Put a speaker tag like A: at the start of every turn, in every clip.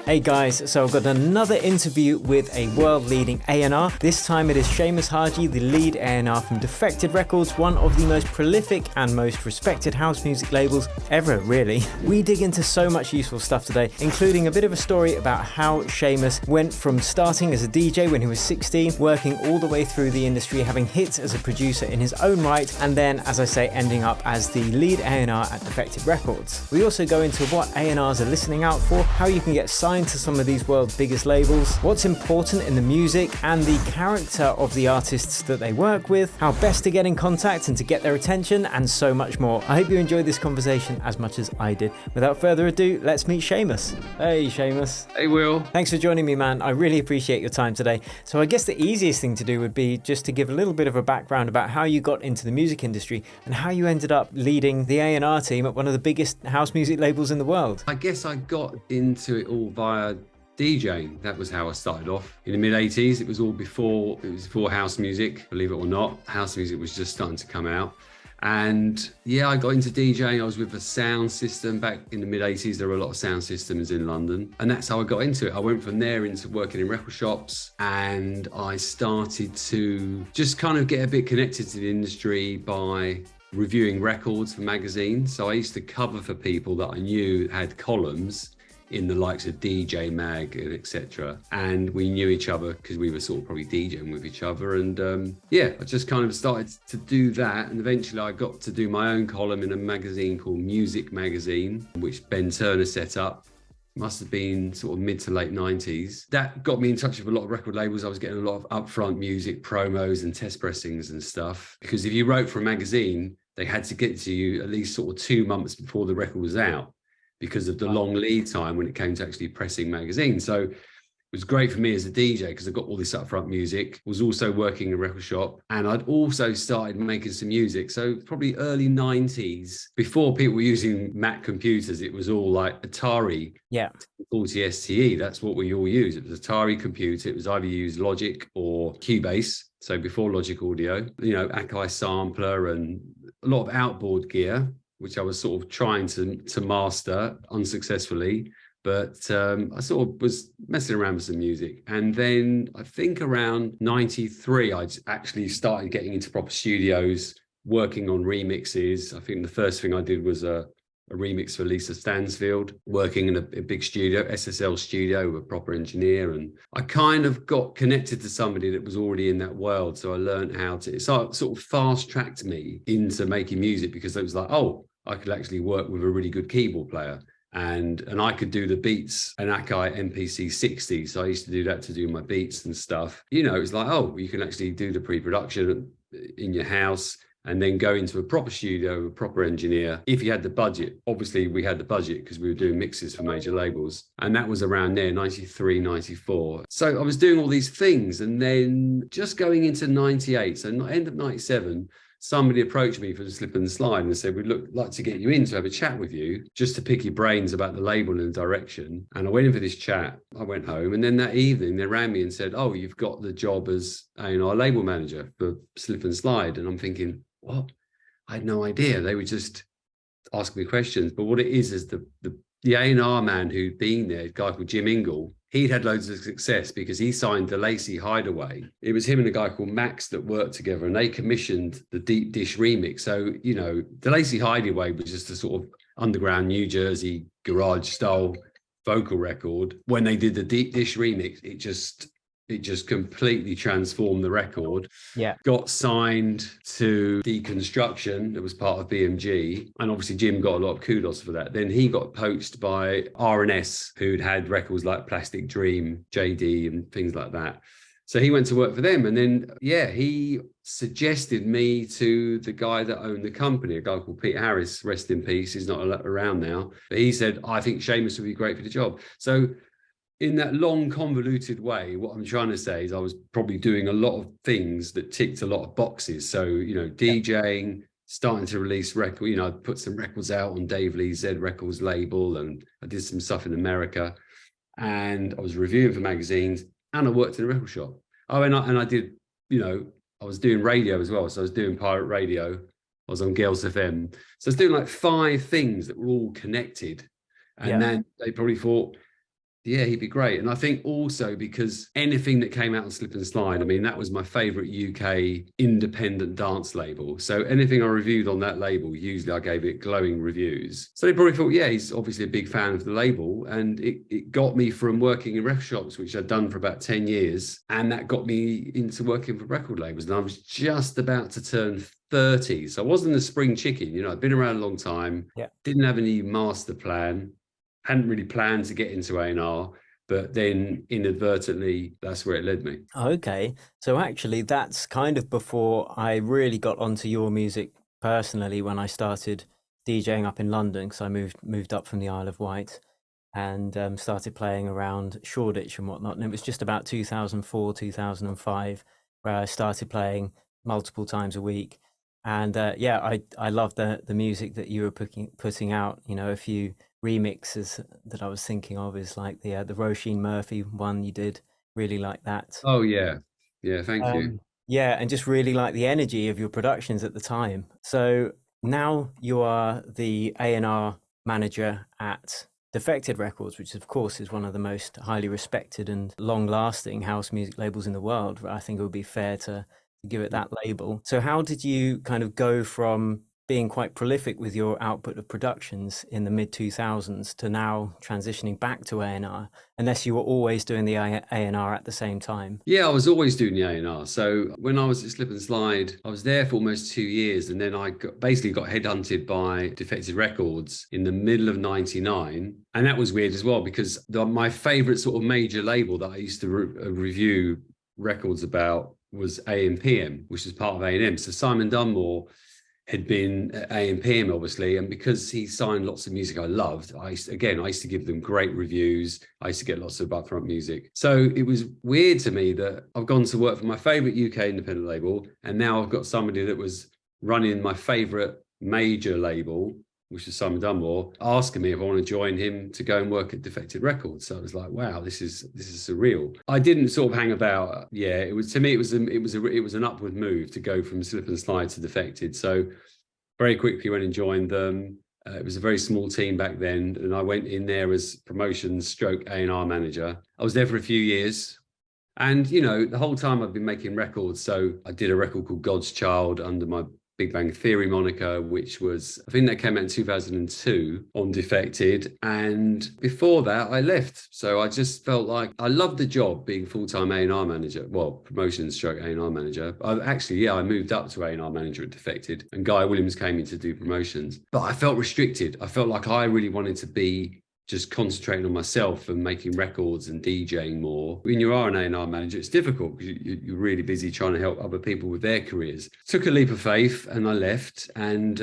A: Hey guys, so I've got another interview with a world-leading A&R. This time it is Seamus Haji, the lead A&R from Defected Records, one of the most prolific and most respected house music labels ever, really. We dig into so much useful stuff today, including a bit of a story about how Seamus went from starting as a DJ when he was 16, working all the way through the industry, having hits as a producer in his own right, and then, as I say, ending up as the lead A&R at Defected Records. We also go into what A&Rs are listening out for, how you can get signed to some of these world's biggest labels, what's important in the music and the character of the artists that they work with, how best to get in contact and to get their attention, and so much more. I hope you enjoyed this conversation as much as I did. Without further ado, let's meet Seamus. Hey Seamus.
B: Hey Will.
A: Thanks for joining me, man. I really appreciate your time today. So I guess the easiest thing to do would be just to give a little bit of a background about how you got into the music industry and how you ended up leading the A&R team at one of the biggest house music labels in the world.
B: I guess I got into it all via DJing. That was how I started off. In the mid-80s, it was before house music, believe it or not. House music was just starting to come out. And yeah, I got into DJing. I was with a sound system back in the mid-80s. There were a lot of sound systems in London. And that's how I got into it. I went from there into working in record shops, and I started to just kind of get a bit connected to the industry by reviewing records for magazines. So I used to cover for people that I knew had columns in the likes of DJ Mag and etc. And we knew each other because we were sort of probably DJing with each other. And I just kind of started to do that. And eventually I got to do my own column in a magazine called Music Magazine, which Ben Turner set up. Must have been sort of mid to late 90s. That got me in touch with a lot of record labels. I was getting a lot of upfront music promos and test pressings and stuff. Because if you wrote for a magazine, they had to get to you at least sort of 2 months before the record was out, because of the long lead time when it came to actually pressing magazines. So it was great for me as a DJ because I got all this upfront music, was also working in a record shop, and I'd also started making some music. So probably early 90s, before people were using Mac computers, it was all like Atari 40 STE. That's what we all used. It was Atari computer. It was either used Logic or Cubase. So before Logic Audio, Akai sampler and a lot of outboard gear, which I was sort of trying to master unsuccessfully. But I sort of was messing around with some music. And then I think around 93, I actually started getting into proper studios, working on remixes. I think the first thing I did was a remix for Lisa Stansfield, working in a big studio, SSL studio, with a proper engineer. And I kind of got connected to somebody that was already in that world. So I learned how to, so it sort of fast tracked me into making music, because it was like, oh, I could actually work with a really good keyboard player. And I could do the beats, an Akai MPC 60. So I used to do that to do my beats and stuff. It was like, oh, you can actually do the pre-production in your house and then go into a proper studio, a proper engineer, if you had the budget. Obviously, we had the budget because we were doing mixes for major labels. And that was around there, 93, 94. So I was doing all these things. And then just going into 98, so end of 97, somebody approached me for the Slip and Slide and said, we'd like to get you in to have a chat with you, just to pick your brains about the label and the direction. And I went in for this chat. I went home, and then that evening they rang me and said, oh, you've got the job as A&R label manager for Slip and Slide. And I'm thinking, what? I had no idea. They were just asking me questions. But what it is the A&R man who'd been there, a guy called Jim Ingle, he'd had loads of success because he signed the Lacey Hideaway. It was him and a guy called Max that worked together, and they commissioned the Deep Dish remix. So, the Lacey Hideaway was just a sort of underground New Jersey garage style vocal record. When they did the Deep Dish remix, it just completely transformed the record. Yeah. Got signed to Deconstruction, that was part of BMG. And obviously Jim got a lot of kudos for that. Then he got poached by R&S, who'd had records like Plastic Dream, JD and things like that. So he went to work for them. And then, he suggested me to the guy that owned the company, a guy called Pete Harris, rest in peace. He's not around now. But he said, I think Seamus would be great for the job. So in that long, convoluted way, what I'm trying to say is I was probably doing a lot of things that ticked a lot of boxes. So, DJing, starting to release records, I put some records out on Dave Lee Z Records label, and I did some stuff in America, and I was reviewing for magazines, and I worked in a record shop. Oh, and I did, I was doing radio as well. So I was doing pirate radio. I was on Girls FM. So I was doing like 5 things that were all connected. And then they probably thought, Yeah, he'd be great. And I think also because anything that came out on Slip and Slide, I mean, that was my favorite UK independent dance label. So anything I reviewed on that label, usually I gave it glowing reviews. So they probably thought, yeah, he's obviously a big fan of the label. And it got me from working in record shops, which I'd done for about 10 years. And that got me into working for record labels. And I was just about to turn 30. So I wasn't a spring chicken. You know, I'd been around a long time,
A: Yeah.
B: didn't have any master plan, hadn't really planned to get into A&R, but then inadvertently, that's where it led me.
A: Okay. So actually, that's kind of before I really got onto your music personally when I started DJing up in London because I moved up from the Isle of Wight and started playing around Shoreditch and whatnot. And it was just about 2004, 2005 where I started playing multiple times a week. And yeah, I love the music that you were putting out. You know, a few remixes that I was thinking of is like the Roisin Murphy one you did. Really like that.
B: Oh, yeah. Yeah, thank you.
A: Yeah, and just really like the energy of your productions at the time. So now you are the A&R manager at Defected Records, which of course is one of the most highly respected and long-lasting house music labels in the world. I think it would be fair to give it that label. So how did you kind of go from being quite prolific with your output of productions in the mid 2000s to now transitioning back to A&R, unless you were always doing the A&R at the same time?
B: Yeah, I was always doing the A&R. So when I was at Slip and Slide, I was there for almost 2 years. And then basically got headhunted by Defected Records in the middle of 99. And that was weird as well, because my favorite sort of major label that I used to review records about was A&PM, which is part of A&M. So Simon Dunmore had been at A&PM, obviously, and because he signed lots of music I loved, I used to give them great reviews. I used to get lots of upfront music. So it was weird to me that I've gone to work for my favorite UK independent label, and now I've got somebody that was running my favorite major label, which is Simon Dunmore, asking me if I want to join him to go and work at Defected Records. So I was like, wow, this is surreal. I didn't sort of hang about. Yeah, it was, to me, it was an upward move to go from Slip and Slide to Defected. So very quickly went and joined them. It was a very small team back then, and I went in there as promotions stroke A&R manager. I was there for a few years. And, you know, the whole time I've been making records. So I did a record called God's Child under my Big Bang Theory moniker, which was, I think that came out in 2002 on Defected. And before that, I left. So I just felt like I loved the job being full-time A&R manager. Well, promotions stroke A&R manager. I moved up to A&R manager at Defected, and Guy Williams came in to do promotions. But I felt restricted. I felt like I really wanted to be just concentrating on myself and making records and DJing more. When you are an A&R manager, it's difficult because you're really busy trying to help other people with their careers. Took a leap of faith and I left, and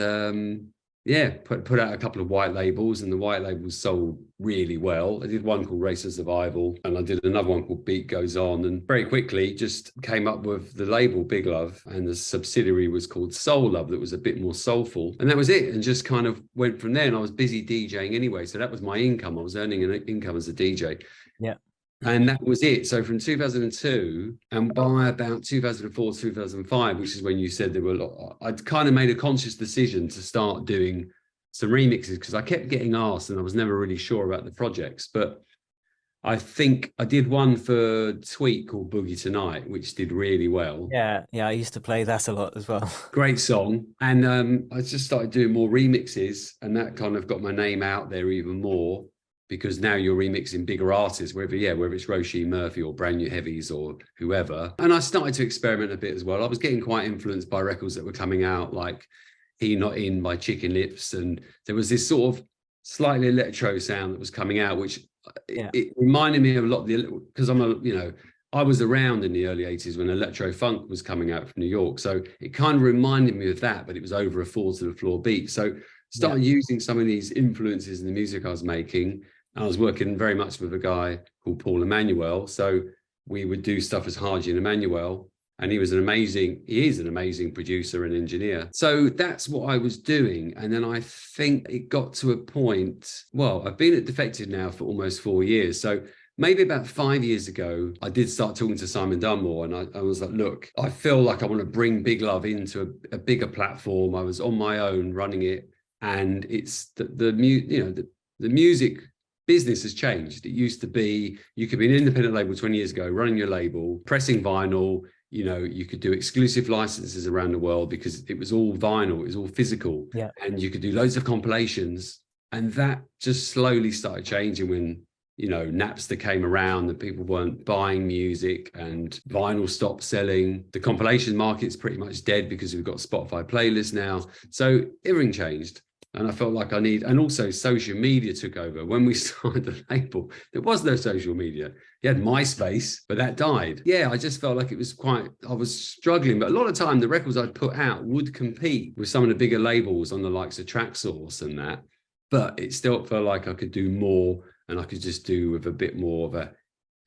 B: put out a couple of white labels, and the white labels sold really well. I did one called Race of Survival, and I did another one called Beat Goes On, and very quickly just came up with the label Big Love, and the subsidiary was called Soul Love, that was a bit more soulful, and that was it, and just kind of went from there. And I was busy DJing anyway, so that was my income. I was earning an income as a DJ.
A: Yeah.
B: And that was it. So from 2002, and by about 2004, 2005, which is when you said there were a lot, I'd kind of made a conscious decision to start doing some remixes, because I kept getting asked and I was never really sure about the projects. But I think I did one for Tweet called Boogie Tonight, which did really well.
A: Yeah, I used to play that a lot as well.
B: Great song. And I just started doing more remixes, and that kind of got my name out there even more, because now you're remixing bigger artists, whether it's Roisin Murphy or Brand New Heavies or whoever. And I started to experiment a bit as well. I was getting quite influenced by records that were coming out, like He Not In by Chicken Lips. And there was this sort of slightly electro sound that was coming out, which it reminded me of a lot of because I was around in the early 80s when electro funk was coming out from New York. So it kind of reminded me of that, but it was over a 4-to-the-floor beat. So started using some of these influences in the music I was making. I was working very much with a guy called Paul Emmanuel. So we would do stuff as Harji and Emmanuel, and he is an amazing producer and engineer. So that's what I was doing. And then I think it got to a point, well, I've been at Defected now for almost 4 years. So maybe about 5 years ago, I did start talking to Simon Dunmore, and I was like, look, I feel like I want to bring Big Love into a bigger platform. I was on my own running it, and it's the music. business has changed. It used to be, you could be an independent label 20 years ago, running your label, pressing vinyl, you know, you could do exclusive licenses around the world because it was all vinyl, it was all physical.
A: Yeah.
B: And you could do loads of compilations. And that just slowly started changing when, you know, Napster came around and people weren't buying music and vinyl stopped selling. The compilation market's pretty much dead because we've got Spotify playlists now. So everything changed. And I felt like and also social media took over. When we started the label, there was no social media. You had MySpace, but that died. Yeah, I just felt like I was struggling. But a lot of time, the records I'd put out would compete with some of the bigger labels on the likes of Traxsource and that. But it still felt like I could do more, and I could just do with a bit more of a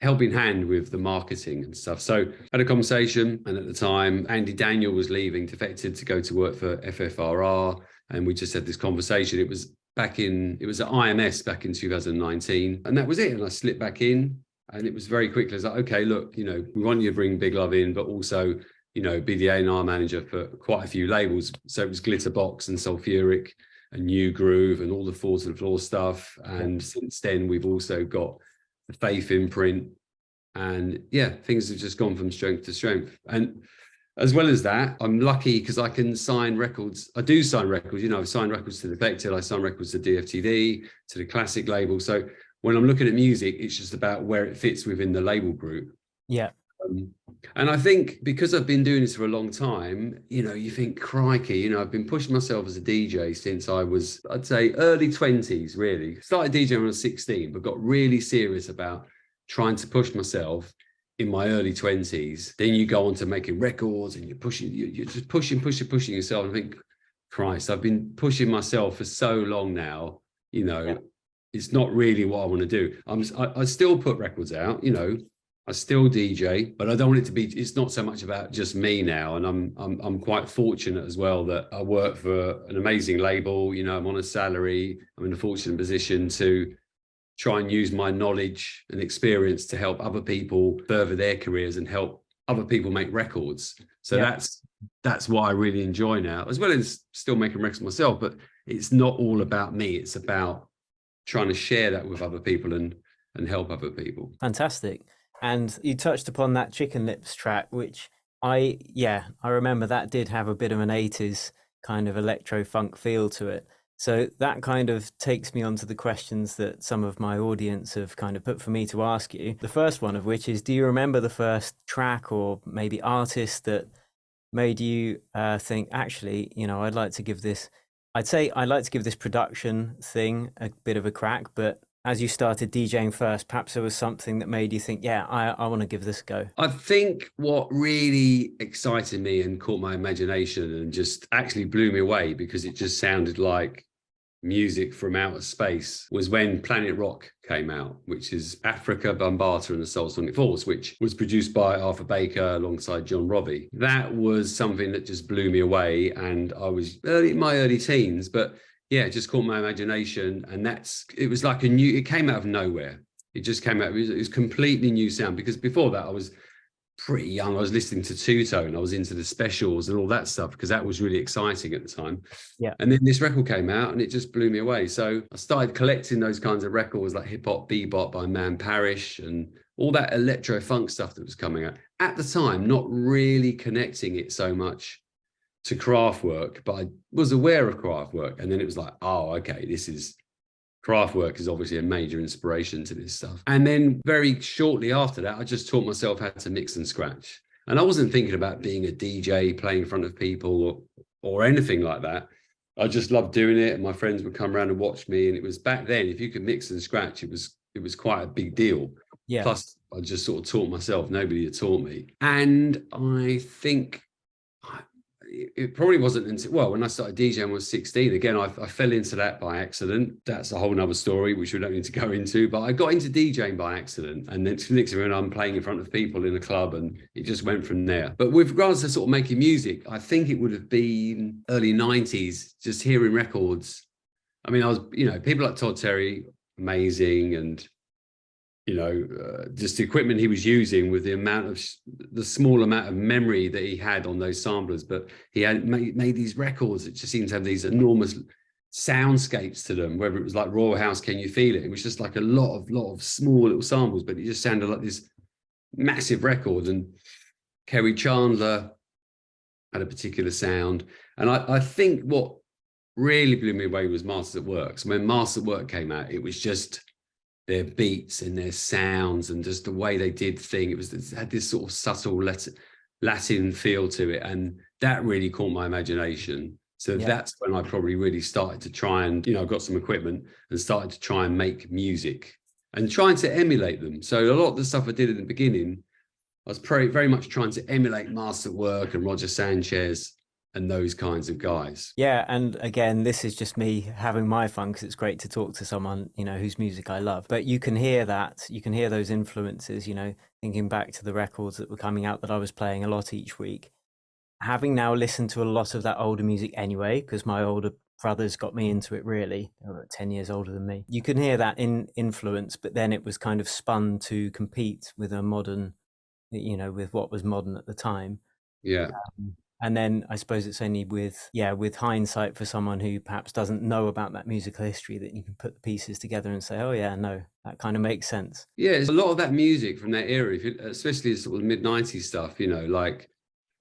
B: helping hand with the marketing and stuff. So I had a conversation, and at the time, Andy Daniel was leaving Defected to go to work for FFRR, and we just had this conversation. It was at IMS back in 2019, and that was it. And I slipped back in, and it was very quickly. I was like, okay, look, you know, we want you to bring Big Love in, but also, you know, be the A&R manager for quite a few labels. So it was Glitterbox and Sulfuric and New Groove and all the Four to the Floor stuff. And since then, we've also got the Faith imprint. And yeah, things have just gone from strength to strength. And as well as that, I'm lucky because I can sign records. I do sign records. You know, I've signed records to Defected. I sign records to DFTD, to the classic label. So when I'm looking at music, it's just about where it fits within the label group.
A: Yeah.
B: And I think because I've been doing this for a long time, you know, you think, crikey, you know, I've been pushing myself as a DJ since I was, I'd say, early 20s, really. Started DJing when I was 16, but got really serious about trying to push myself in my early 20s. Then you go on to making records and you're just pushing yourself. And I think, Christ, I've been pushing myself for so long now, you know, It's not really what I want to do. I still put records out, you know, I still DJ, but I don't want it to be, it's not so much about just me now. And I'm quite fortunate as well that I work for an amazing label, you know, I'm on a salary, I'm in a fortunate position to try and use my knowledge and experience to help other people further their careers and help other people make records. So that's what I really enjoy now, as well as still making records myself, but it's not all about me. It's about trying to share that with other people and help other people.
A: Fantastic. And you touched upon that Chicken Lips track, which I remember that did have a bit of an 80s kind of electro funk feel to it. So that kind of takes me on to the questions that some of my audience have kind of put for me to ask you. The first one of which is, do you remember the first track or maybe artist that made you think, actually, you know, I'd like to give this production thing a bit of a crack, but as you started DJing first, perhaps there was something that made you think, I want to give this a go?
B: I think what really excited me and caught my imagination and just actually blew me away, because it just sounded like music from outer space, was when Planet Rock came out, which is Africa Bambaataa and the Soul Sonic Force, which was produced by Arthur Baker alongside John Robbie. That was something that just blew me away, and I was in my early teens, but yeah, it just caught my imagination. And it was like it came out of nowhere. It just came out, it was completely new sound, because before that I was pretty young. I was listening to Two-Tone. I was into the specials and all that stuff, because that was really exciting at the time.
A: Yeah.
B: And then this record came out and it just blew me away. So I started collecting those kinds of records, like Hip Hop Bebop by Man Parrish and all that electro funk stuff that was coming out. At the time, not really connecting it so much to Kraftwerk, but I was aware of Kraftwerk. And then it was like, oh, okay, Kraftwerk is obviously a major inspiration to this stuff. And then very shortly after that, I just taught myself how to mix and scratch. And I wasn't thinking about being a DJ, playing in front of people or anything like that. I just loved doing it. And my friends would come around and watch me. And it was back then, if you could mix and scratch, it was quite a big deal.
A: Yeah.
B: Plus, I just sort of taught myself. Nobody had taught me. And I think it probably wasn't until, well, when I started DJing when I was 16, again, I fell into that by accident. That's a whole nother story, which we don't need to go into, but I got into DJing by accident. And then next thing you know, I'm playing in front of people in a club, and it just went from there. But with regards to sort of making music, I think it would have been early 90s, just hearing records. I mean, I was, you know, people like Todd Terry, amazing. And you know, just the equipment he was using with the small amount of memory that he had on those samplers. But he had made these records that just seemed to have these enormous soundscapes to them, whether it was like Royal House, Can You Feel It? It was just like a lot of small little samples, but it just sounded like this massive record. And Kerry Chandler had a particular sound. And I think what really blew me away was Masters at Work. So when Masters at Work came out, it was just their beats and their sounds and just the way they did things. It had this sort of subtle Latin feel to it. And that really caught my imagination. So that's when I probably really started to try and, I got some equipment and started to try and make music and trying to emulate them. So a lot of the stuff I did in the beginning, I was very much trying to emulate Masters at Work and Roger Sanchez and those kinds of guys.
A: Yeah, and again, this is just me having my fun because it's great to talk to someone, whose music I love. But you can hear that, you can hear those influences, thinking back to the records that were coming out that I was playing a lot each week. Having now listened to a lot of that older music anyway, because my older brothers got me into it really, they were 10 years older than me. You can hear that influence, but then it was kind of spun to compete with a modern, with what was modern at the time.
B: Yeah.
A: And then I suppose it's only with hindsight for someone who perhaps doesn't know about that musical history that you can put the pieces together and say, oh yeah, no, that kind of makes sense.
B: Yeah, there's a lot of that music from that era, especially sort of mid-90s stuff, like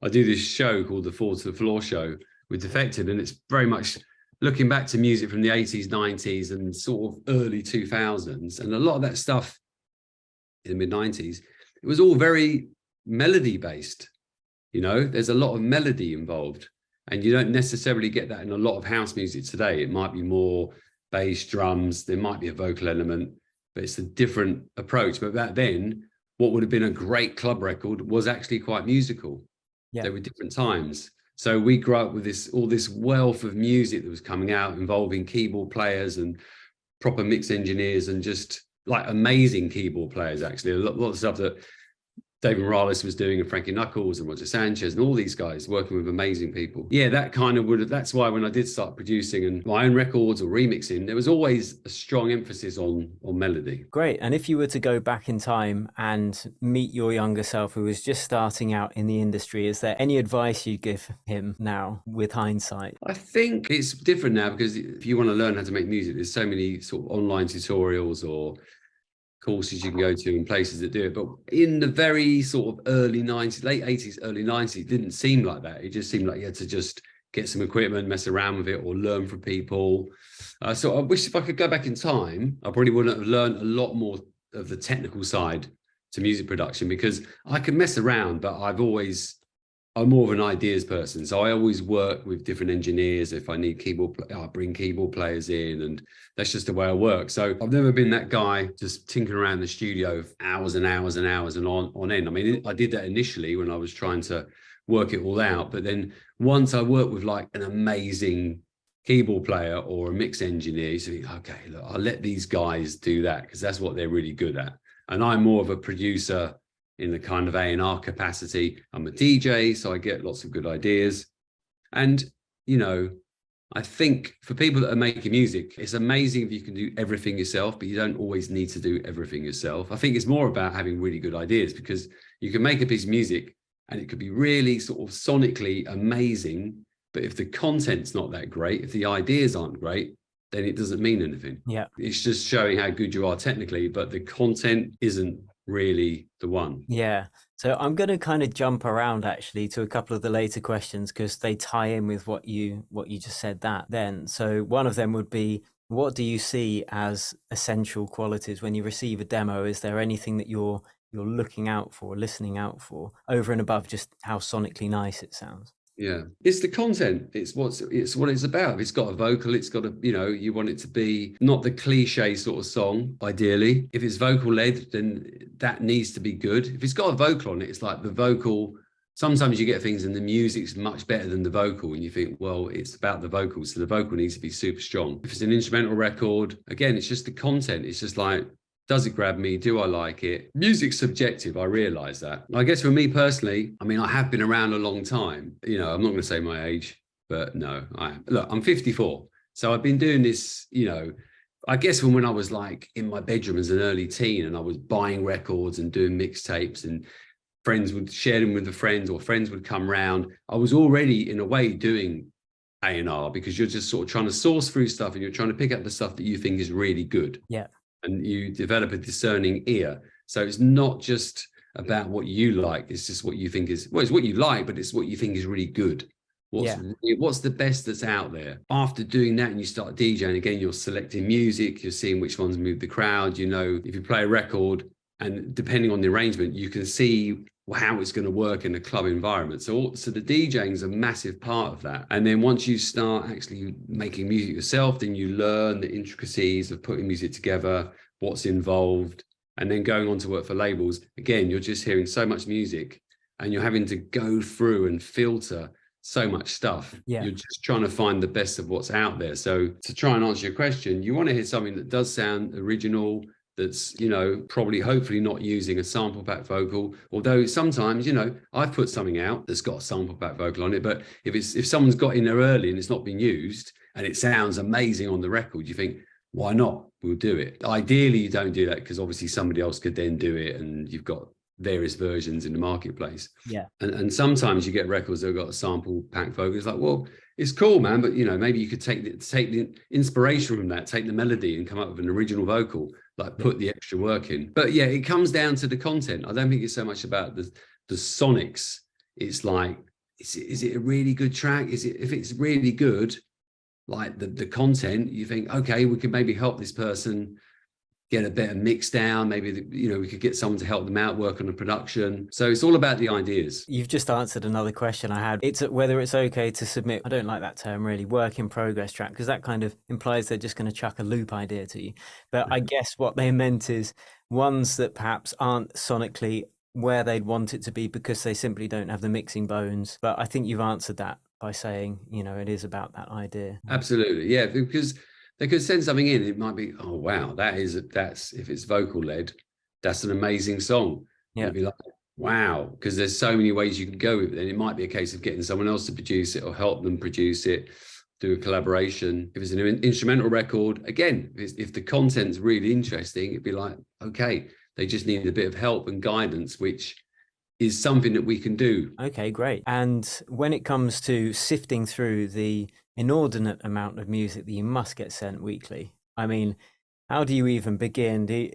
B: I do this show called the Fall to the Floor show with Defected, and it's very much looking back to music from the 80s, 90s, and sort of early 2000s. And a lot of that stuff in the mid-90s, it was all very melody-based. There's a lot of melody involved, and you don't necessarily get that in a lot of house music today. It might be more bass, drums, there might be a vocal element, but it's a different approach. But back then, what would have been a great club record was actually quite musical. Yeah. There were different times. So we grew up with all this wealth of music that was coming out involving keyboard players and proper mix engineers and just like amazing keyboard players, actually. A lot of stuff that David Morales was doing, and Frankie Knuckles and Roger Sanchez and all these guys working with amazing people. Yeah, that kind of that's why when I did start producing and my own records or remixing, there was always a strong emphasis on melody.
A: Great. And if you were to go back in time and meet your younger self who was just starting out in the industry, is there any advice you'd give him now with hindsight?
B: I think it's different now because if you want to learn how to make music, there's so many sort of online tutorials or courses you can go to and places that do it. But in the very sort of early 90s, late 80s, early 90s, it didn't seem like that. It just seemed like you had to just get some equipment, mess around with it, or learn from people. So I wish if I could go back in time, I probably wouldn't have learned a lot more of the technical side to music production, because I can mess around, but I'm more of an ideas person. So I always work with different engineers. If I need I bring keyboard players in, and that's just the way I work. So I've never been that guy just tinkering around the studio for hours and hours and hours and on end. I mean, I did that initially when I was trying to work it all out. But then once I worked with like an amazing keyboard player or a mix engineer, you say, okay, look, I'll let these guys do that because that's what they're really good at. And I'm more of a producer in the kind of A&R capacity. I'm a DJ, so I get lots of good ideas. And, I think for people that are making music, it's amazing if you can do everything yourself, but you don't always need to do everything yourself. I think it's more about having really good ideas, because you can make a piece of music and it could be really sort of sonically amazing, but if the content's not that great, if the ideas aren't great, then it doesn't mean anything.
A: Yeah.
B: It's just showing how good you are technically, but the content isn't really the one.
A: Yeah. So I'm going to kind of jump around actually to a couple of the later questions because they tie in with what you just said then. So one of them would be, what do you see as essential qualities when you receive a demo? Is there anything that you're looking out for, listening out for, over and above just how sonically nice it sounds?
B: Yeah, it's the content. It's what it's about. If it's got a vocal, it's got you want it to be not the cliche sort of song, ideally. If it's vocal led, then that needs to be good. If it's got a vocal on it, it's like the vocal. Sometimes you get things and the music's much better than the vocal, and you think, well, it's about the vocal, so the vocal needs to be super strong. If it's an instrumental record, again, it's just the content. It's just like, does it grab me? Do I like it? Music's subjective. I realize that. I guess for me personally, I mean, I have been around a long time. I'm not going to say my age, but no, I'm 54. So I've been doing this, I guess from when I was like in my bedroom as an early teen, and I was buying records and doing mixtapes, and friends would share them with the friends, or friends would come round. I was already in a way doing A&R, because you're just sort of trying to source through stuff and you're trying to pick up the stuff that you think is really good.
A: Yeah.
B: And you develop a discerning ear. So it's not just about what you like. It's just what you think is, well, it's what you like, but it's what you think is really good. What's the best that's out there? After doing that and you start DJing, again, you're selecting music, you're seeing which ones move the crowd. You know, if you play a record and depending on the arrangement, you can see how it's going to work in a club environment. So the DJing is a massive part of that. And then once you start actually making music yourself, then you learn the intricacies of putting music together, what's involved, and then going on to work for labels. Again, you're just hearing so much music and you're having to go through and filter so much stuff. You're just trying to find the best of what's out there. So to try and answer your question, you want to hear something that does sound original, that's, you know, probably hopefully not using a sample pack vocal, although sometimes, you know, I've put something out that's got a sample pack vocal on it, but if someone's got in there early and it's not been used and it sounds amazing on the record, you think, why not? We'll do it. Ideally, you don't do that because obviously somebody else could then do it and you've got various versions in the marketplace. And sometimes you get records that have got a sample pack vocal. It's like, well, it's cool, man, but you know, maybe you could take the inspiration from that, take the melody and come up with an original vocal, like put the extra work in. But yeah, it comes down to the content. I don't think it's so much about the sonics. It's like, is it a really good track? If it's really good, like the content, you think, okay, we could maybe help this person get a better mix down. Maybe, you know, we could get someone to help them out, work on the production. So it's all about the ideas.
A: You've just answered another question I had. It's whether it's okay to submit, I don't like that term really, work in progress track, because that kind of implies they're just going to chuck a loop idea to you. But I guess what they meant is ones that perhaps aren't sonically where they'd want it to be because they simply don't have the mixing bones. But I think you've answered that by saying, you know, it is about that idea.
B: Absolutely. Yeah, because they could send something in. It might be, oh, wow, that's if it's vocal led, that's an amazing song. Yeah. You'd be like, wow, because there's so many ways you can go with it. And it might be a case of getting someone else to produce it or help them produce it, do a collaboration. If it's an instrumental record, again, if the content's really interesting, it'd be like, okay, they just need a bit of help and guidance, which is something that we can do.
A: Okay, great. And when it comes to sifting through the inordinate amount of music that you must get sent weekly, I mean, how do you even begin? Do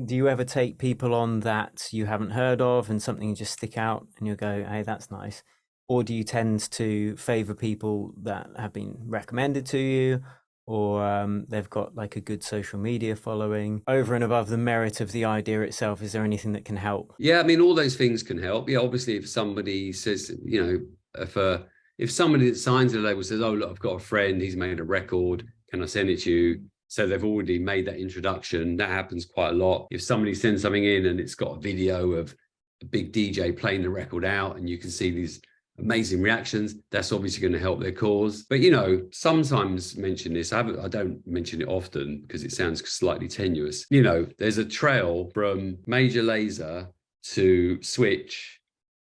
A: you ever take people on that you haven't heard of and something just stick out and you go, hey, that's nice? Or do you tend to favor people that have been recommended to you, or they've got like a good social media following? Over and above the merit of the idea itself, is there anything that can help?
B: Yeah, I mean, all those things can help. Yeah, obviously, if somebody says, you know, if somebody that signs a label says, oh, look, I've got a friend, he's made a record, can I send it to you? So they've already made that introduction. That happens quite a lot. If somebody sends something in and it's got a video of a big DJ playing the record out and you can see these amazing reactions, that's obviously going to help their cause. But, you know, sometimes mention this. I don't mention it often because it sounds slightly tenuous. You know, there's a trail from Major Lazer to Switch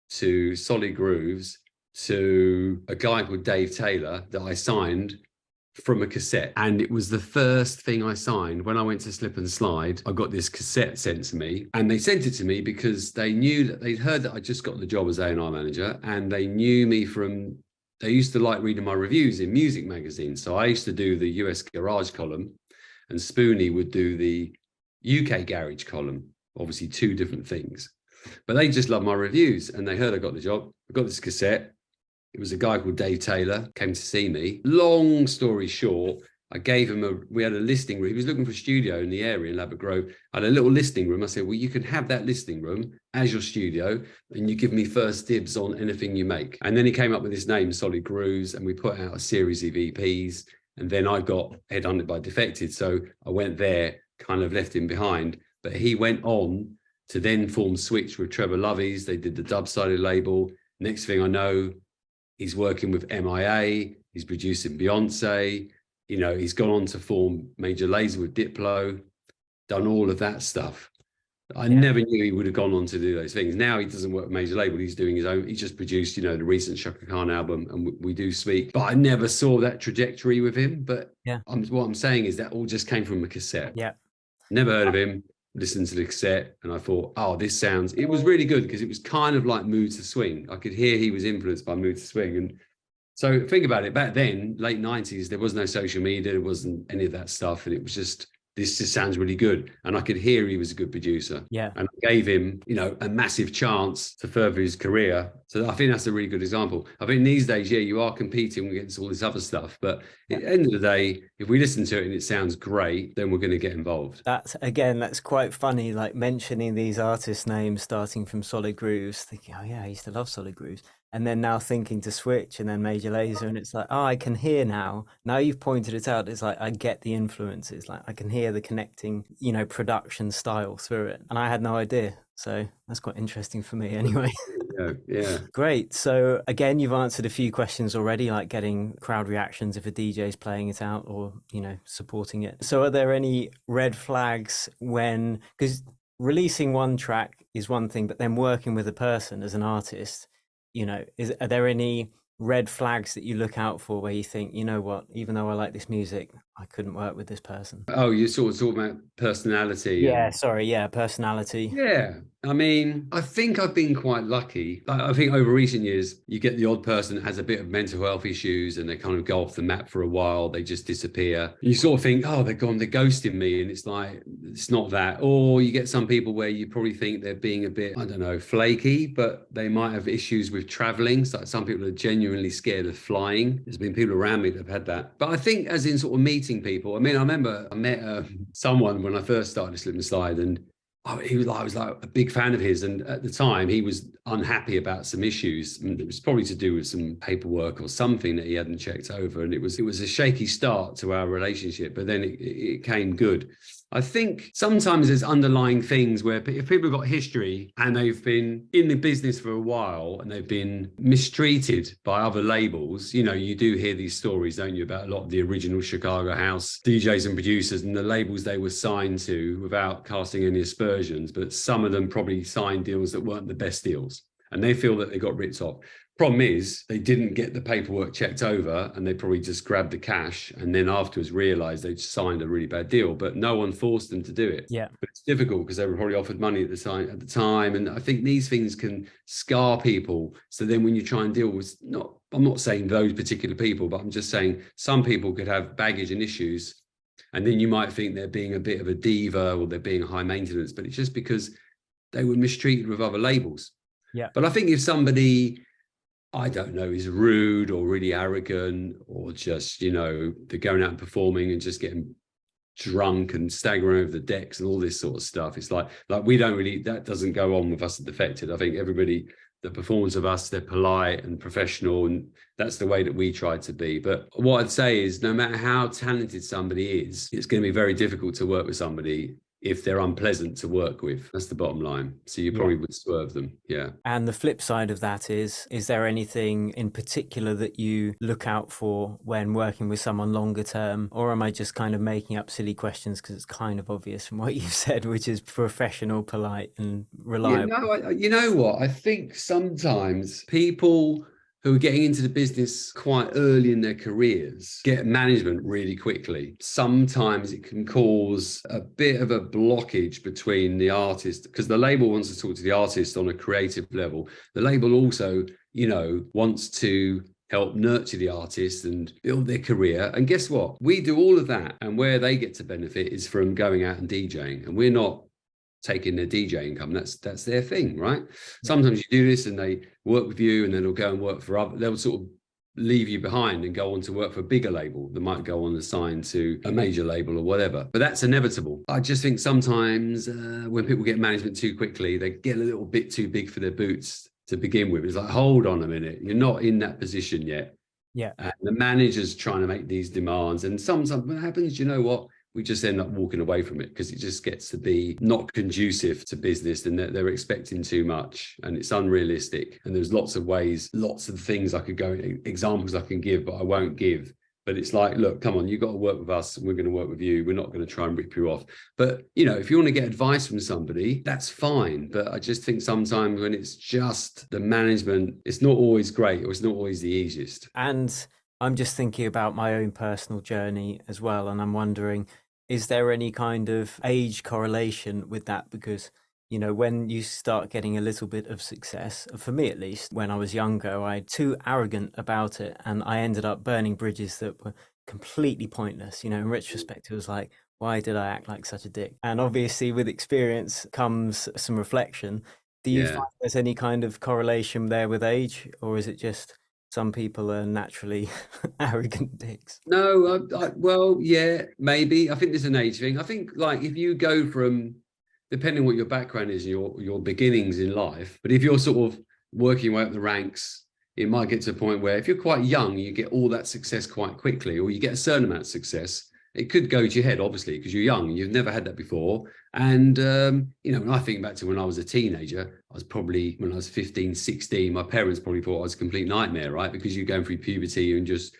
B: to Solid Grooves to a guy called Dave Taylor that I signed from a cassette. And it was the first thing I signed. When I went to Slip and Slide, I got this cassette sent to me, and they sent it to me because they knew that they'd heard that I just got the job as A&R manager, and they knew me from, they used to like reading my reviews in music magazines. So I used to do the US Garage column and Spoonie would do the UK Garage column, obviously two different things, but they just loved my reviews and they heard I got the job. I got this cassette. It was a guy called Dave Taylor came to see me. Long story short, I gave him we had a listing room. He was looking for a studio in the area in Ladbroke Grove. I had a little listing room. I said, well, you can have that listing room as your studio and you give me first dibs on anything you make. And then he came up with his name, Solid Grooves, and we put out a series of EPs. And then I got headhunted by Defected. So I went there, kind of left him behind. But he went on to then form Switch with Trevor Loveys. They did the dub-sided label. Next thing I know, he's working with MIA, he's producing Beyonce, you know, he's gone on to form Major Lazer with Diplo, done all of that stuff. I never knew he would have gone on to do those things. Now he doesn't work with Major Label, he's doing his own, he just produced, you know, the recent Shaka Khan album, and we do speak. But I never saw that trajectory with him. But what I'm saying is that all just came from a cassette.
A: Yeah.
B: Never heard of him, listened to the cassette, and I thought, oh, this sounds, it was really good because it was kind of like Mood to Swing. I could hear he was influenced by Mood to Swing, and So think about it. Back then, late 90s, there was no social media, there wasn't any of that stuff. And it was just, this just sounds really good. And I could hear he was a good producer.
A: Yeah.
B: And I gave him, a massive chance to further his career. So I think that's a really good example. I think these days, yeah, you are competing against all this other stuff. But at the end of the day, if we listen to it and it sounds great, then we're going to get involved.
A: That's quite funny, like mentioning these artist names starting from Solid Grooves, thinking, oh yeah, I used to love Solid Grooves. And then now thinking to switch and then Major Lazer, and it's like, oh, I can hear now. Now you've pointed it out, it's like I get the influences, like I can hear the connecting, production style through it. And I had no idea. So that's quite interesting for me anyway.
B: Yeah.
A: Great. So again, you've answered a few questions already, like getting crowd reactions if a DJ is playing it out or, supporting it. So are there any red flags because releasing one track is one thing, but then working with a person as an artist, are there any red flags that you look out for where you think, you know what, even though I like this music, I couldn't work with this person?
B: Oh, you're sort of talking about personality.
A: Yeah, sorry. Yeah, personality.
B: Yeah. I mean, I think I've been quite lucky. I think over recent years, you get the odd person that has a bit of mental health issues and they kind of go off the map for a while. They just disappear. You sort of think, oh, they're gone, they're ghosting me. And it's like, it's not that. Or you get some people where you probably think they're being a bit, I don't know, flaky, but they might have issues with traveling. So some people are genuinely scared of flying. There's been people around me that have had that. But I think as in sort of meeting people, I mean, I remember I met someone when I first started to slip and slide, and I was like a big fan of his. And at the time, he was unhappy about some issues. And it was probably to do with some paperwork or something that he hadn't checked over. And it was a shaky start to our relationship, but then it came good. I think sometimes there's underlying things where if people have got history and they've been in the business for a while and they've been mistreated by other labels, you do hear these stories, don't you, about a lot of the original Chicago house DJs and producers and the labels they were signed to without casting any aspersions, but some of them probably signed deals that weren't the best deals and they feel that they got ripped off. Problem is, they didn't get the paperwork checked over and they probably just grabbed the cash and then afterwards realized they'd signed a really bad deal, but no one forced them to do it.
A: Yeah.
B: But it's difficult because they were probably offered money at the time. And I think these things can scar people. So then when you try and deal with, I'm not saying those particular people, but I'm just saying some people could have baggage and issues. And then you might think they're being a bit of a diva or they're being high maintenance, but it's just because they were mistreated with other labels.
A: Yeah.
B: But I think if somebody, I don't know, is rude or really arrogant or just, they're going out and performing and just getting drunk and staggering over the decks and all this sort of stuff. It's like we don't really, that doesn't go on with us at Defected. I think everybody that performs with us, they're polite and professional, and that's the way that we try to be. But what I'd say is no matter how talented somebody is, it's going to be very difficult to work with somebody if they're unpleasant to work with. That's the bottom line. So you probably would swerve them. Yeah.
A: And the flip side of that is there anything in particular that you look out for when working with someone longer term? Or am I just kind of making up silly questions because it's kind of obvious from what you've said, which is professional, polite and reliable?
B: You know what? I think sometimes people who are getting into the business quite early in their careers get management really quickly. Sometimes it can cause a bit of a blockage between the artist because the label wants to talk to the artist on a creative level. The label also, wants to help nurture the artist and build their career. And guess what? We do all of that. And where they get to benefit is from going out and DJing. And we're not taking their DJ income. That's their thing, right? Sometimes you do this and they work with you and then they'll go and work for other, they'll sort of leave you behind and go on to work for a bigger label that might go on and sign to a major label or whatever. But that's inevitable. I just think sometimes when people get management too quickly, they get a little bit too big for their boots to begin with. It's like, hold on a minute, you're not in that position yet.
A: Yeah.
B: And the manager's trying to make these demands. And sometimes what happens, you know what? We just end up walking away from it because it just gets to be not conducive to business and they're expecting too much and it's unrealistic. And there's lots of ways, lots of things I could go, examples I can give, but I won't give. But it's like, look, come on, you've got to work with us and we're going to work with you. We're not going to try and rip you off. But, if you want to get advice from somebody, that's fine. But I just think sometimes when it's just the management, it's not always great or it's not always the easiest.
A: And I'm just thinking about my own personal journey as well. And I'm wondering, is there any kind of age correlation with that? Because You know, when you start getting a little bit of success, for me at least, when I was younger, I too arrogant about it, and I ended up burning bridges that were completely pointless. You know, in retrospect, it was like, why did I act like such a dick? And obviously, with experience comes some reflection. Do you
B: Yeah.
A: find there's any kind of correlation there with age, or is it just some people are naturally arrogant dicks?
B: No, well, yeah, maybe. I think there's an age thing. I think like if you go from, depending on what your background is, your beginnings in life, but if you're sort of working your way up the ranks, it might get to a point where if you're quite young, you get all that success quite quickly, or you get a certain amount of success. It could go to your head, obviously, because you're young. You've never had that before. And, you know, when I think back to when I was a teenager, I was probably, when I was 15, 16, my parents probably thought I was a complete nightmare, right? Because you're going through puberty and just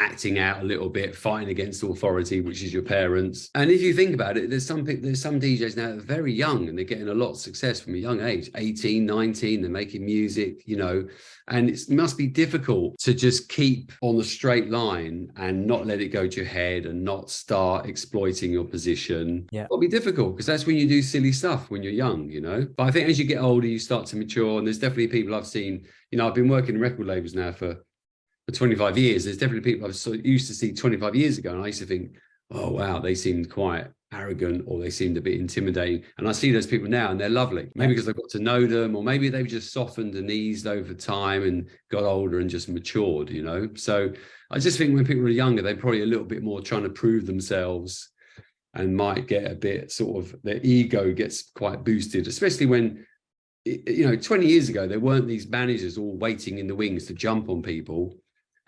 B: acting out a little bit, fighting against authority, which is your parents. And if you think about it, there's some DJs now that are very young and they're getting a lot of success from a young age, 18, 19, they're making music, you know, and it must be difficult to just keep on the straight line and not let it go to your head and not start exploiting your position.
A: Yeah.
B: It'll be difficult because that's when you do silly stuff when you're young, you know. But I think as you get older, you start to mature. And there's definitely people I've seen, you know, I've been working in record labels now for 25 years. There's definitely people I've used to see 25 years ago, and I used to think, oh wow, they seemed quite arrogant or they seemed a bit intimidating. And I see those people now and they're lovely. Maybe because I've got to know them, or maybe they've just softened and eased over time and got older and just matured, you know. So I just think when people are younger, they're probably a little bit more trying to prove themselves and might get a bit sort of, their ego gets quite boosted, especially when, you know, 20 years ago, there weren't these managers all waiting in the wings to jump on people.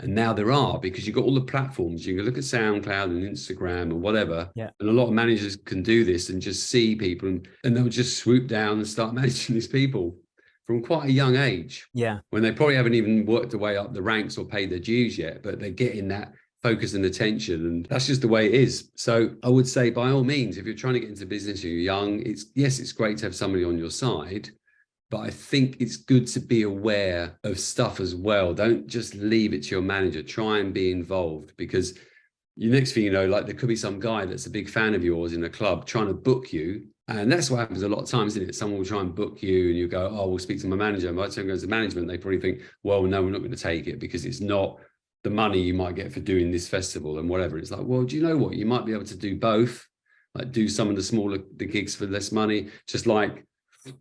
B: And now there are, because you've got all the platforms. You can look at SoundCloud and Instagram or whatever.
A: Yeah.
B: And a lot of managers can do this and just see people and they'll just swoop down and start managing these people from quite a young age.
A: Yeah.
B: When they probably haven't even worked their way up the ranks or paid their dues yet, but they're getting that focus and attention. And that's just the way it is. So I would say, by all means, if you're trying to get into business and you're young, it's great to have somebody on your side. But I think it's good to be aware of stuff as well. Don't just leave it to your manager. Try and be involved, because your next thing you know, like there could be some guy that's a big fan of yours in a club trying to book you. And that's what happens a lot of times, isn't it? Someone will try and book you and you go, oh, we'll speak to my manager. And by the time it goes to management, they probably think, well, no, we're not going to take it because it's not the money you might get for doing this festival and whatever. It's like, well, do you know what? You might be able to do both, like do some of the gigs for less money, just like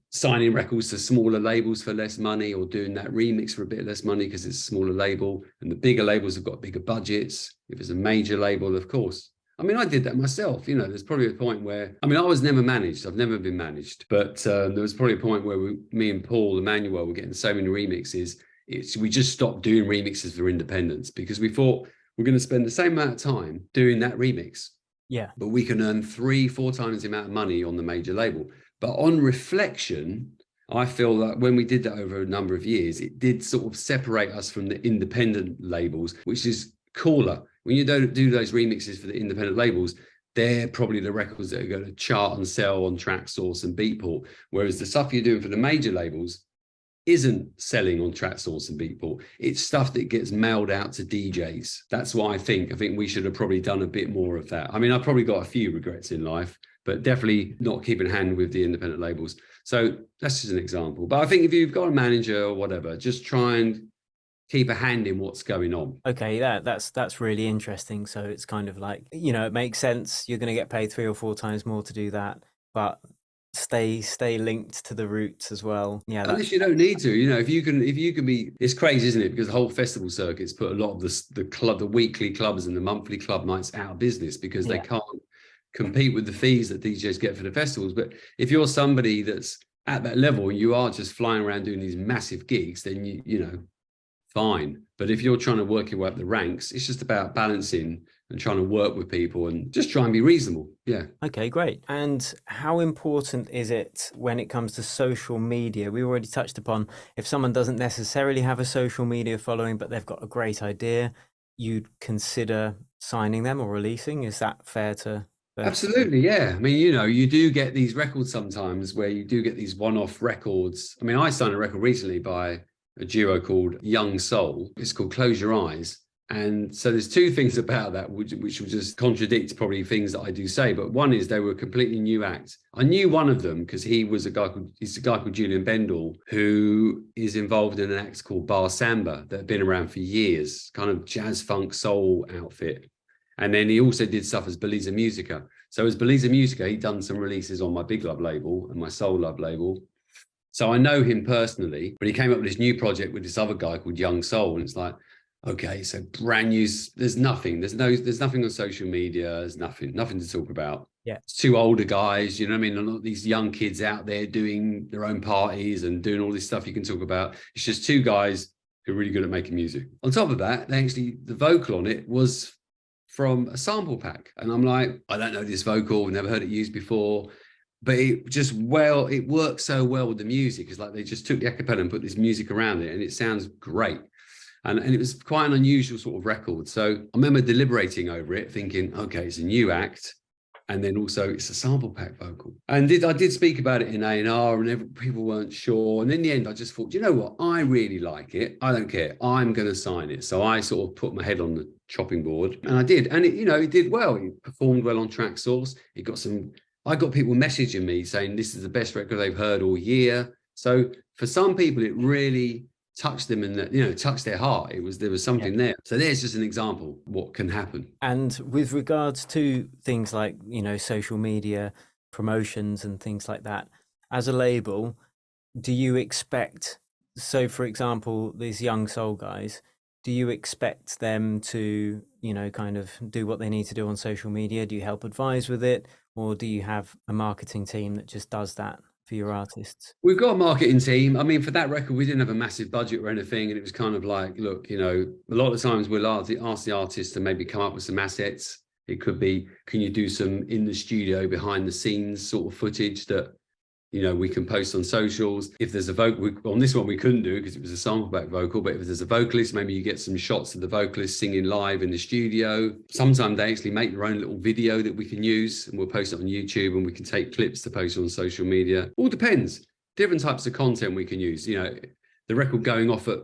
B: signing records to smaller labels for less money, or doing that remix for a bit less money because it's a smaller label, and the bigger labels have got bigger budgets. If it's a major label, of course. I mean, I did that myself. You know, there's probably a point where, I mean, I was never managed. I've never been managed, but there was probably a point where me and Paul Emmanuel were getting so many remixes. We just stopped doing remixes for independents because we thought we're going to spend the same amount of time doing that remix.
A: Yeah.
B: But we can earn 3-4 times the amount of money on the major label. But on reflection, I feel that when we did that over a number of years, it did sort of separate us from the independent labels, which is cooler. When you don't do those remixes for the independent labels, they're probably the records that are going to chart and sell on TrackSource and Beatport. Whereas the stuff you're doing for the major labels isn't selling on TrackSource and Beatport. It's stuff that gets mailed out to DJs. That's what I think. I think we should have probably done a bit more of that. I mean, I've probably got a few regrets in life, but definitely not keeping hand with the independent labels. So that's just an example. But I think if you've got a manager or whatever, just try and keep a hand in what's going on.
A: Okay, that's really interesting. So it's kind of like, you know, it makes sense. You're going to get paid 3 or 4 times more to do that, but stay linked to the roots as well. Yeah,
B: unless you don't need to, you know, if you can be, it's crazy, isn't it? Because the whole festival circuit's put a lot of the weekly clubs and the monthly club nights out of business because they can't compete with the fees that DJs get for the festivals. But if you're somebody that's at that level and you are just flying around doing these massive gigs, then you know, fine. But if you're trying to work your way up the ranks, it's just about balancing and trying to work with people and just try and be reasonable. Yeah.
A: Okay, great. And how important is it when it comes to social media? We already touched upon, if someone doesn't necessarily have a social media following, but they've got a great idea, you'd consider signing them or releasing. Is that fair to...
B: Absolutely, yeah. I mean, you know, you do get these records sometimes where you do get these one-off records. I mean, I signed a record recently by a duo called Young Soul. It's called Close Your Eyes. And so there's two things about that which will just contradict probably things that I do say. But one is they were a completely new act. I knew one of them because he's a guy called Julian Bendel, who is involved in an act called Bar Samba that had been around for years, kind of jazz funk soul outfit. And then he also did stuff as Beliza Musica. So as Beliza Musica, he'd done some releases on my Big Love label and my Soul Love label. So I know him personally, but he came up with this new project with this other guy called Young Soul. And it's like, okay, so brand new, there's nothing on social media. There's nothing to talk about.
A: Yeah.
B: It's two older guys, you know what I mean? Not these young kids out there doing their own parties and doing all this stuff you can talk about. It's just two guys who are really good at making music. On top of that, the vocal on it was from a sample pack. And I'm like, I don't know this vocal, I've never heard it used before. But it works so well with the music. It's like they just took the a cappella and put this music around it and it sounds great. And it was quite an unusual sort of record. So I remember deliberating over it, thinking, okay, it's a new act. And then also it's a sample pack vocal. And I did speak about it in A&R and people weren't sure. And in the end, I just thought, you know what? I really like it. I don't care. I'm going to sign it. So I sort of put my head on the chopping board and I did. And it did well. It performed well on Traxsource. I got people messaging me saying this is the best record they've heard all year. So for some people, it really touched them and touched their heart. There was something there. So there's just an example of what can happen.
A: And with regards to things like social media promotions and things like that, as a label, do you expect, so for example, these young soul guys, do you expect them to kind of do what they need to do on social media? Do you help advise with it, or do you have a marketing team that just does that for your artists?
B: We've got a marketing team. I mean, for that record, we didn't have a massive budget or anything. And it was kind of like, look, a lot of times we'll ask the artist to maybe come up with some assets. It could be, can you do some in the studio behind the scenes sort of footage that, we can post on socials. If there's a vocal, on this one we couldn't do because it was a sample back vocal, but if there's a vocalist, maybe you get some shots of the vocalist singing live in the studio. Sometimes they actually make their own little video that we can use and we'll post it on YouTube and we can take clips to post on social media. All depends. Different types of content we can use. The record going off at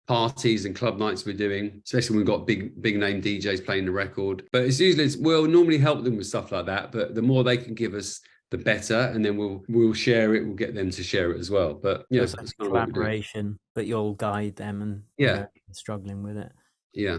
B: parties and club nights we're doing, especially when we've got big name DJs playing the record. But we'll normally help them with stuff like that. But the more they can give us, the better, and then we'll share it. We'll get them to share it as well. But
A: it's like a collaboration, but you'll guide them and struggling with it.
B: Yeah.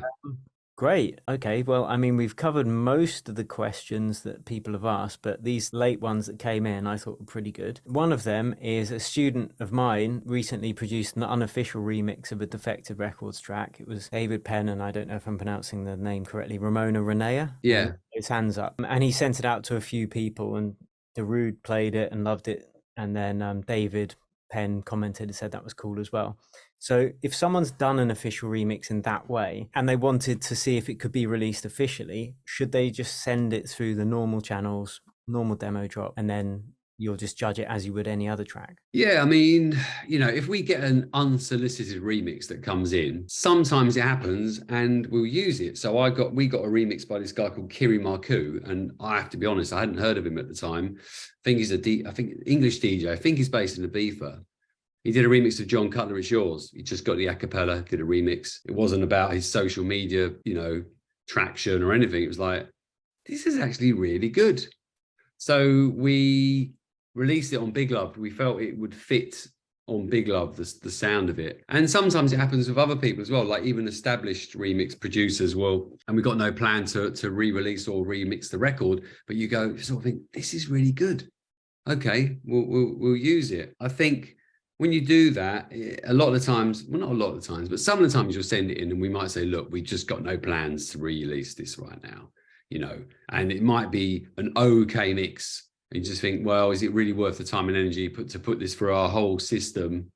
A: Great. Okay. Well, I mean, we've covered most of the questions that people have asked, but these late ones that came in, I thought were pretty good. One of them is a student of mine recently produced an unofficial remix of a Defected Records track. It was David Penn, and I don't know if I'm pronouncing the name correctly, Ramona Renea.
B: Yeah.
A: His hands up. And he sent it out to a few people, and Darude played it and loved it. And then David Penn commented and said that was cool as well. So if someone's done an official remix in that way and they wanted to see if it could be released officially, should they just send it through the normal channels, normal demo drop, and then you'll just judge it as you would any other track?
B: Yeah, I mean, if we get an unsolicited remix that comes in, sometimes it happens and we'll use it. So we got a remix by this guy called Kiri Marku, and I have to be honest, I hadn't heard of him at the time. I think he's English DJ. I think he's based in Ibiza. He did a remix of John Cutler, It's Yours. He just got the a cappella, did a remix. It wasn't about his social media, traction or anything. It was like, this is actually really good. So we released it on Big Love. We felt it would fit on Big Love, the sound of it. And sometimes it happens with other people as well, like even established remix producers will, and we've got no plan to re-release or remix the record, but you sort of think, this is really good. Okay, we'll use it. I think when you do that, a lot of the times, well, not a lot of the times, but some of the times you'll send it in and we might say, look, we just got no plans to re-release this right now, and it might be an okay mix. And you just think, well, is it really worth the time and energy to put this through our whole system?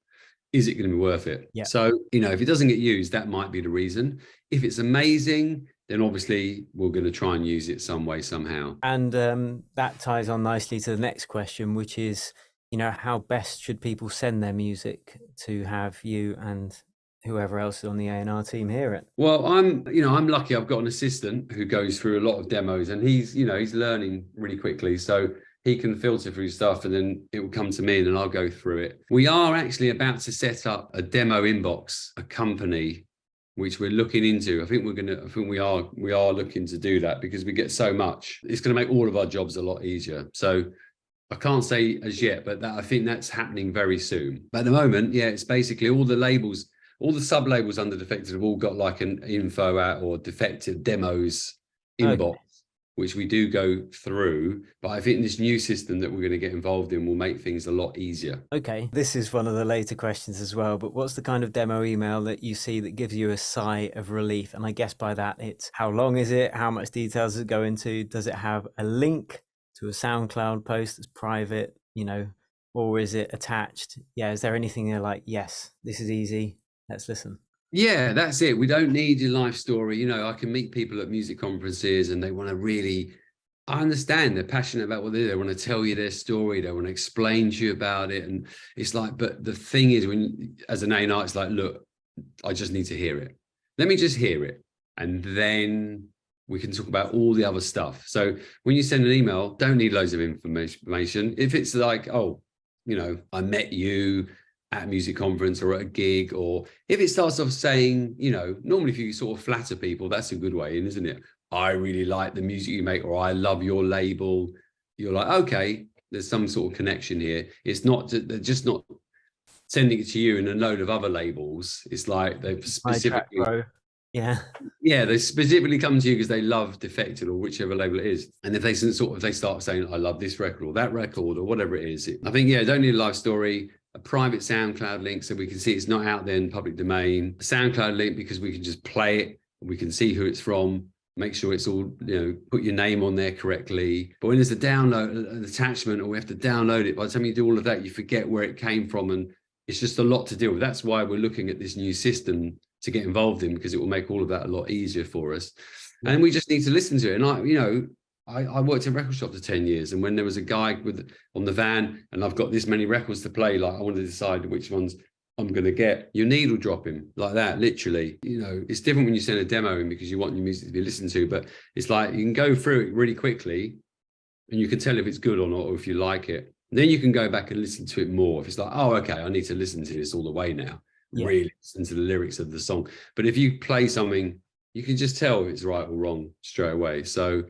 B: Is it going to be worth it?
A: Yeah.
B: So, if it doesn't get used, that might be the reason. If it's amazing, then obviously we're going to try and use it some way, somehow.
A: And that ties on nicely to the next question, which is, how best should people send their music to have you and whoever else is on the A&R team hear it?
B: Well, I'm lucky. I've got an assistant who goes through a lot of demos, and he's learning really quickly. So he can filter through stuff and then it will come to me and then I'll go through it. We are actually about to set up a demo inbox, a company which we're looking into. I think we are looking to do that because we get so much. It's going to make all of our jobs a lot easier. So I can't say as yet, but I think that's happening very soon. But at the moment, yeah, it's basically all the labels, all the sub labels under Defected have all got like an info at or Defected demos inbox, which we do go through. But I think this new system that we're going to get involved in will make things a lot easier.
A: Okay, this is one of the later questions as well, but what's the kind of demo email that you see that gives you a sigh of relief? And I guess by that it's how long is it? How much details does it go into? Does it have a link to a SoundCloud post that's private, or is it attached? Yeah, is there anything you're like, yes, this is easy, let's listen?
B: Yeah, that's it. We don't need your life story. I can meet people at music conferences and they want to really, I understand they're passionate about what they do. They want to tell you their story. They want to explain to you about it. And it's like, but the thing is, when as an A&R, it's like, look, I just need to hear it. Let me just hear it. And then we can talk about all the other stuff. So when you send an email, don't need loads of information. If it's like, oh, I met you at a music conference or at a gig, or if it starts off saying, normally if you sort of flatter people, that's a good way in, isn't it? I really like the music you make, or I love your label. You're like, okay, there's some sort of connection here. It's not, they're just not sending it to you in a load of other labels. It's like they've specifically, they specifically come to you because they love Defected or whichever label it is. And if they start saying, I love this record or that record or whatever it is, I think, don't need a life story. A private SoundCloud link so we can see it's not out there in public domain. A SoundCloud link because we can just play it. We can see who it's from. Make sure it's all, put your name on there correctly. But when there's a download, an attachment, or we have to download it, by the time you do all of that, you forget where it came from. And it's just a lot to deal with. That's why we're looking at this new system to get involved in, because it will make all of that a lot easier for us. Yeah. And we just need to listen to it. And I worked in a record shop for 10 years. And when there was a guy on the van and I've got this many records to play, like I want to decide which ones I'm going to get, your needle dropping like that, literally. It's different when you send a demo in because you want your music to be listened to, but it's like you can go through it really quickly and you can tell if it's good or not, or if you like it. And then you can go back and listen to it more. If it's like, oh, okay, I need to listen to this all the way now, really listen to the lyrics of the song. But if you play something, you can just tell if it's right or wrong straight away. So,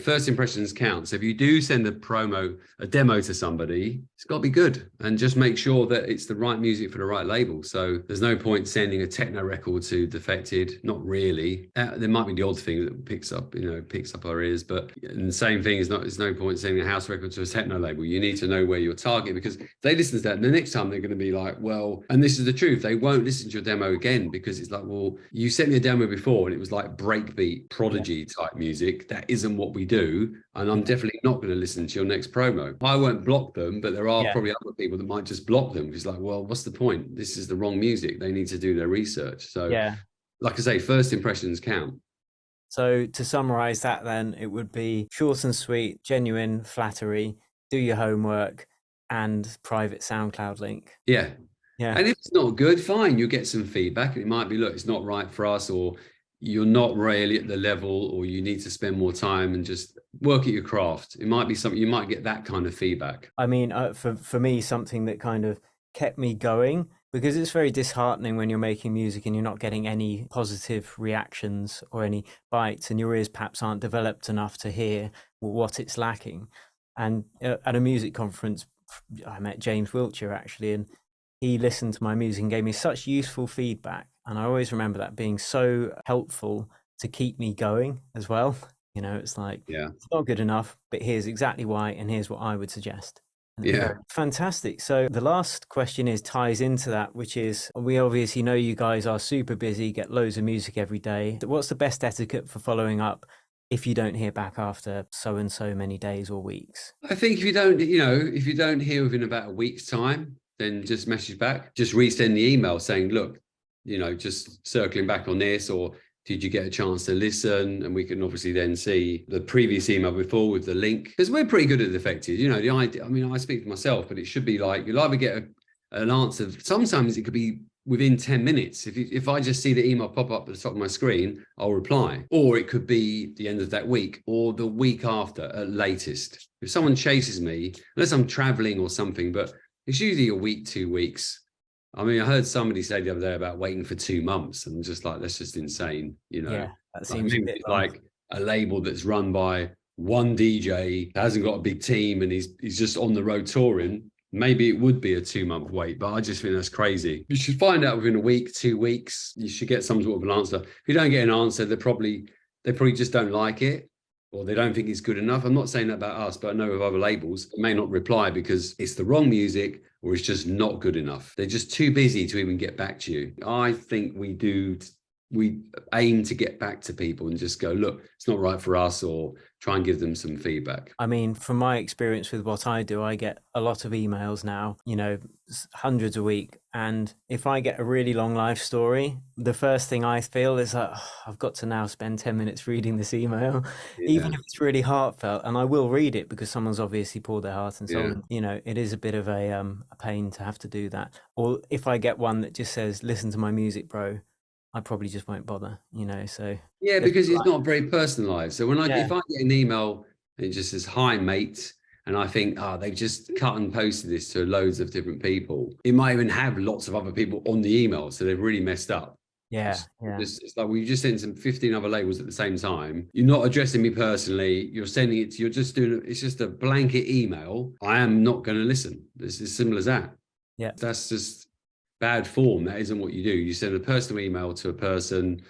B: first impressions count. So if you do send a demo to somebody, it's got to be good, and just make sure that it's the right music for the right label. So there's no point sending a techno record to Defected. Not really. There might be the odd thing that picks up our ears, but the same thing there's no point sending a house record to a techno label. You need to know where you're targeting, because if they listen to that, and the next time they're going to be like, well, and this is the truth, they won't listen to your demo again, because it's like, well, you sent me a demo before and it was like breakbeat Prodigy type music. That isn't what we do, and I'm definitely not going to listen to your next promo. I won't block them, but there are probably other people that might just block them because, like, well, what's the point? This is the wrong music. They need to do their research. So like I say, first impressions count.
A: So to summarize that, then it would be short and sweet, genuine flattery, do your homework, and private SoundCloud link.
B: Yeah. And if it's not good, fine, you'll get some feedback. It might be, look, it's not right for us, or you're not really at the level, or you need to spend more time and just work at your craft. It might be something, you might get that kind of feedback.
A: I mean, for me, something that kind of kept me going, because it's very disheartening when you're making music and you're not getting any positive reactions or any bites, and your ears perhaps aren't developed enough to hear what it's lacking. And at a music conference, I met James Wiltshire actually, and he listened to my music and gave me such useful feedback. And I always remember that being so helpful to keep me going as well. It's like, it's not good enough, but here's exactly why, and here's what I would suggest. Fantastic. So the last question ties into that, which is, we obviously know you guys are super busy, get loads of music every day. What's the best etiquette for following up if you don't hear back after so and so many days or weeks?
B: I think if you don't hear within about a week's time, then just message back, just resend the email saying, look, just circling back on this, or did you get a chance to listen? And we can obviously then see the previous email before with the link, because we're pretty good at Defected. The idea, I mean, I speak for myself, but it should be like, you'll either get an answer. Sometimes it could be within 10 minutes. If I just see the email pop up at the top of my screen, I'll reply. Or it could be the end of that week or the week after at latest. If someone chases me, unless I'm traveling or something, but it's usually a week, 2 weeks. I mean, I heard somebody say the other day about waiting for 2 months, and I'm just like, that's just insane, you know.
A: Yeah, that
B: Like
A: seems a
B: maybe
A: bit
B: it's
A: long.
B: like a label that's run by one DJ, hasn't got a big team, and he's just on the road touring. Maybe it would be a 2 month wait, but I just think that's crazy. You should find out within a week, 2 weeks. You should get some sort of an answer. If you don't get an answer, they probably just don't like it, or they don't think it's good enough. I'm not saying that about us, but I know of other labels that may not reply because it's the wrong music or it's just not good enough. They're just too busy to even get back to you. I think we aim to get back to people and just go, look, it's not right for us, or try and give them some feedback.
A: I mean, from my experience with what I do, I get a lot of emails now, hundreds a week. And if I get a really long life story, the first thing I feel is that I've got to now spend 10 minutes reading this email,
B: Yeah,
A: even if it's really heartfelt. And I will read it because someone's obviously poured their heart and soul.
B: yeah.
A: And, it is a bit of a pain to have to do that. Or if I get one that just says, listen to my music, bro, I probably just won't bother. So
B: Yeah,
A: there's
B: because it's
A: like,
B: not very personalized. So if
A: yeah,
B: I get an email and it just says hi mate, and I think, they've just cut and posted this to loads of different people. It might even have lots of other people on the email, so they've really messed up.
A: yeah, yeah.
B: It's like, well, you just sent some 15 other labels at the same time. You're not addressing me personally. You're sending it to, you're just doing, it's just a blanket email. I am not going to listen. It's as simple as that.
A: Yeah.
B: That's just bad form. That isn't what you do. You send a personal email to a person.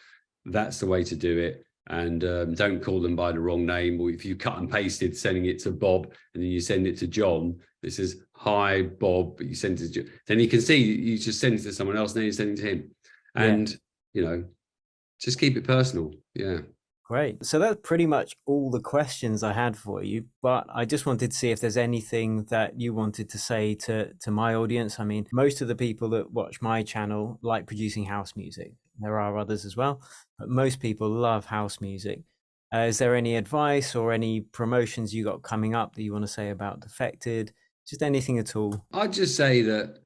B: That's the way to do it. And don't call them by the wrong name. Or if you cut and pasted sending it to Bob and then you send it to John, this is hi Bob, but you send it to John. Then you can see you just send it to someone else and then you send it to him.
A: Yeah.
B: And just keep it personal. Yeah.
A: Great. So that's pretty much all the questions I had for you. But I just wanted to see if there's anything that you wanted to say to my audience. I mean, most of the people that watch my channel like producing house music. There are others as well, but most people love house music. Is there any advice or any promotions you got coming up that you want to say about Defected? Just anything at all?
B: I'd just say that,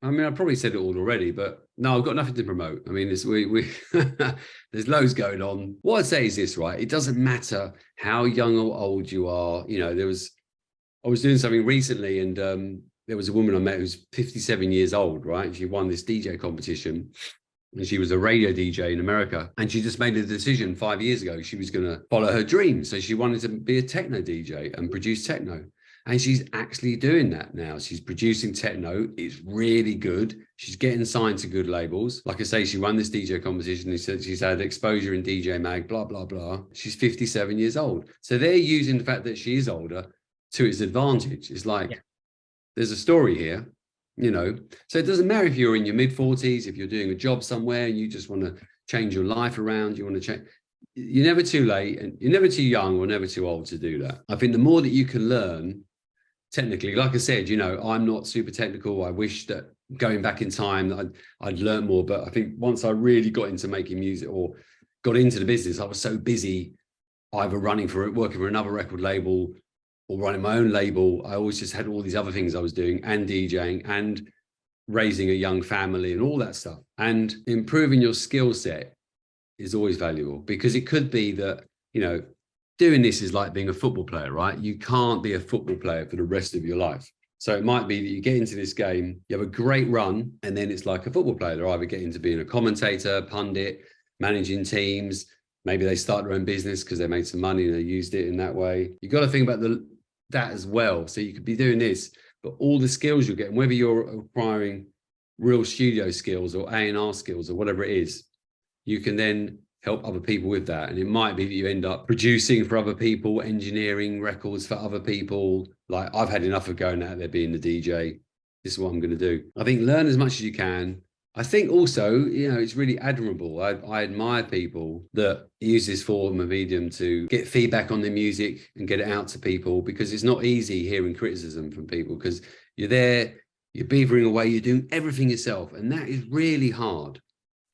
B: I mean, I probably said it all already, but no, I've got nothing to promote. I mean, we there's loads going on. What I'd say is this, right? It doesn't matter how young or old you are. I was doing something recently, and there was a woman I met who's 57 years old, right? She won this DJ competition, and she was a radio DJ in America. And she just made a decision 5 years ago. She was going to follow her dream. So she wanted to be a techno DJ and produce techno. And she's actually doing that now. She's producing techno. It's really good. She's getting signed to good labels. Like I say, she won this DJ competition. She said she's had exposure in DJ Mag, blah, blah, blah. She's 57 years old. So they're using the fact that she is older to its advantage. It's like, there's a story here, So it doesn't matter if you're in your mid-40s, if you're doing a job somewhere and you just want to change your life around, you want to change. You're never too late and you're never too young or never too old to do that. I think the more that you can learn, technically, like I said, I'm not super technical. I wish that going back in time, I'd learn more. But I think once I really got into making music or got into the business, I was so busy either working for another record label or running my own label. I always just had all these other things I was doing and DJing and raising a young family and all that stuff. And improving your skill set is always valuable, because it could be that, doing this is like being a football player, right? You can't be a football player for the rest of your life. So it might be that you get into this game, you have a great run, and then it's like a football player. They're either getting to being a commentator, pundit, managing teams. Maybe they start their own business because they made some money and they used it in that way. You've got to think about that as well. So you could be doing this, but all the skills you're getting, whether you're acquiring real studio skills or A&R skills or whatever it is, you can then help other people with that. And it might be that you end up producing for other people, engineering records for other people. Like, I've had enough of going out there being the DJ. This is what I'm going to do. I think learn as much as you can. I think also, it's really admirable. I admire people that use this form of medium to get feedback on their music and get it out to people, because it's not easy hearing criticism from people, because you're there, you're beavering away, you're doing everything yourself. And that is really hard,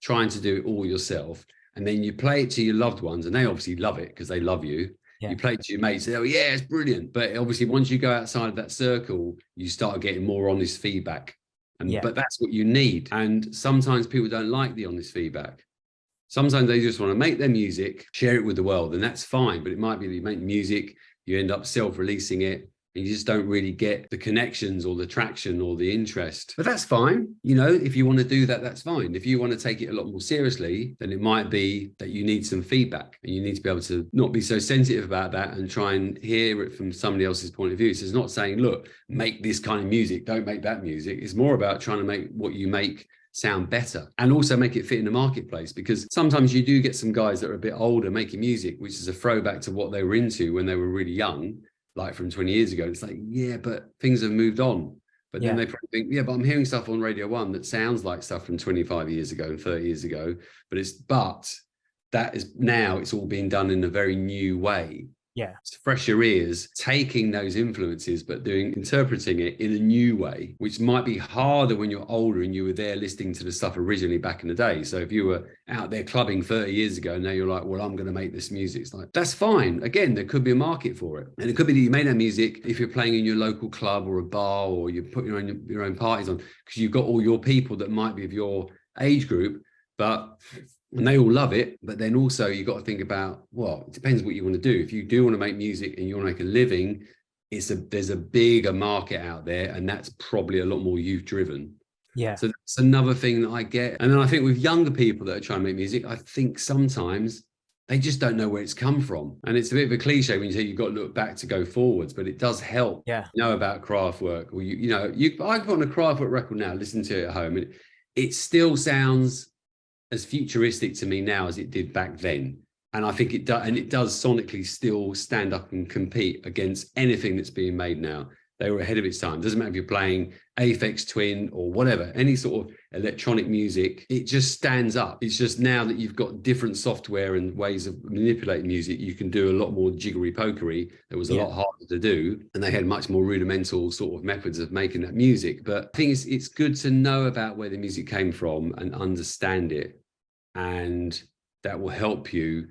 B: trying to do it all yourself. And then you play it to your loved ones, and they obviously love it because they love you. Yeah. You play it to your mates, say, oh yeah, it's brilliant. But obviously once you go outside of that circle, you start getting more honest feedback. But that's what you need. And sometimes people don't like the honest feedback. Sometimes they just want to make their music, share it with the world, and that's fine. But it might be that you make music, you end up self-releasing it, and you just don't really get the connections or the traction or the interest. But that's fine. You know, if you want to do that, that's fine. If you want to take it a lot more seriously, then it might be that you need some feedback, and you need to be able to not be so sensitive about that and try and hear it from somebody else's point of view. So it's not saying, look, make this kind of music, don't make that music. It's more about trying to make what you make sound better, and also make it fit in the marketplace, because sometimes you do get some guys that are a bit older making music which is a throwback to what they were into when they were really young, like from 20 years ago. It's like, yeah, but things have moved on. But then they probably think, yeah, but I'm hearing stuff on Radio 1 that sounds like stuff from 25 years ago and 30 years ago, but that is now, it's all being done in a very new way.
A: Yeah.
B: It's fresher ears taking those influences, but interpreting it in a new way, which might be harder when you're older and you were there listening to the stuff originally back in the day. So if you were out there clubbing 30 years ago, and now you're like, well, I'm going to make this music. It's like, that's fine. Again, there could be a market for it. And it could be that you made that music if you're playing in your local club or a bar, or you put your own parties on, because you've got all your people that might be of your age group, and they all love it. But then also you've got to think about, well, it depends what you want to do. If you do want to make music and you want to make a living, there's a bigger market out there, and that's probably a lot more youth driven.
A: Yeah.
B: So that's another thing that I get. And then I think with younger people that are trying to make music, I think sometimes they just don't know where it's come from. And it's a bit of a cliche when you say you've got to look back to go forwards, but it does help know about Kraftwerk. Or I put on a Kraftwerk record now, listen to it at home, and it still sounds as futuristic to me now as it did back then. And I think it does, and it does sonically still stand up and compete against anything that's being made now. They were ahead of its time. Doesn't matter if you're playing Aphex Twin or whatever, any sort of electronic music, it just stands up. It's just now that you've got different software and ways of manipulating music, you can do a lot more jiggery pokery. That was a lot harder to do, and they had much more rudimental sort of methods of making that music. But I think it's good to know about where the music came from and understand it, and that will help you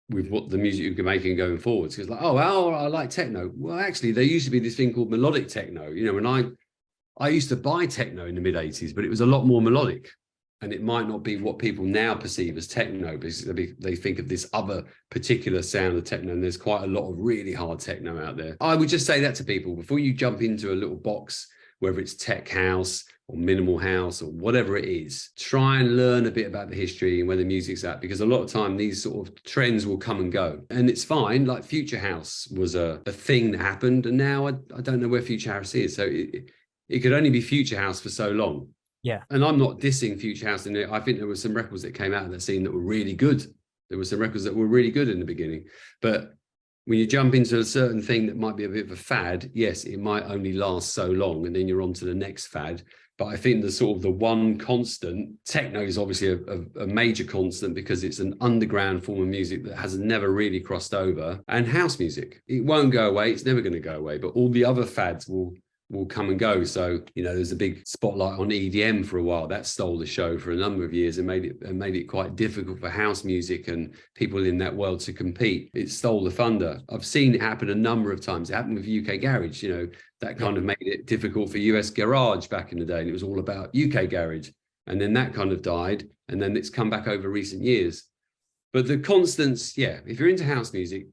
B: with what the music you're making going forwards. Because like, I like techno. Well, actually, there used to be this thing called melodic techno. You know, when I used to buy techno in the mid-'80s, but it was a lot more melodic. And it might not be what people now perceive as techno, because they think of this other particular sound of techno, and there's quite a lot of really hard techno out there. I would just say that to people before you jump into a little box, whether it's tech house or minimal house or whatever it is. Try and learn a bit about the history and where the music's at, because a lot of time these sort of trends will come and go, and it's fine. Like Future House was a thing that happened, and now I don't know where Future House is. So it could only be Future House for so long.
A: Yeah. And
B: I'm not dissing Future House in it. I think there were some records that came out of that scene that were really good. There were some records that were really good in the beginning, but when you jump into a certain thing that might be a bit of a fad, yes, it might only last so long, and then you're on to the next fad. But I think the one constant, techno is obviously a major constant, because it's an underground form of music that has never really crossed over. And house music, it won't go away. It's never going to go away. But all the other fads will come and go. So, there's a big spotlight on EDM for a while. That stole the show for a number of years and made it quite difficult for house music and people in that world to compete. It stole the thunder. I've seen it happen a number of times. It happened with UK Garage, that kind of made it difficult for US Garage back in the day. And it was all about UK Garage. And then that kind of died. And then it's come back over recent years. But the constants, if you're into house music,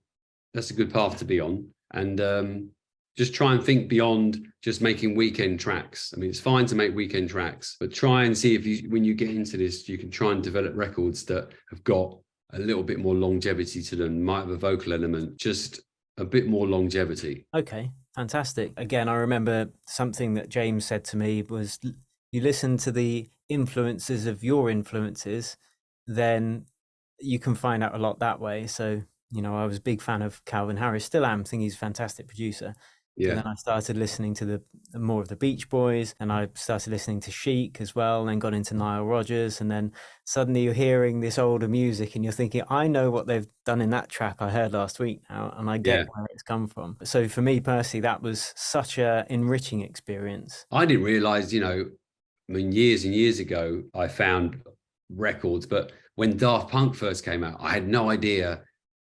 B: that's a good path to be on. And, just try and think beyond just making weekend tracks. I mean, it's fine to make weekend tracks, but try and see if when you get into this, you can try and develop records that have got a little bit more longevity to them, might have a vocal element, just a bit more longevity.
A: Okay, fantastic. Again, I remember something that James said to me was, you listen to the influences of your influences, then you can find out a lot that way. So, I was a big fan of Calvin Harris, still am, think he's a fantastic producer. Yeah. And then I started listening to more of the Beach Boys, and I started listening to Chic as well, and then got into Nile Rodgers, and then suddenly you're hearing this older music and you're thinking, I know what they've done in that track I heard last week now, and I get where it's come from. So for me personally, that was such a enriching experience.
B: I didn't realize, years and years ago, I found records, but when Daft Punk first came out, I had no idea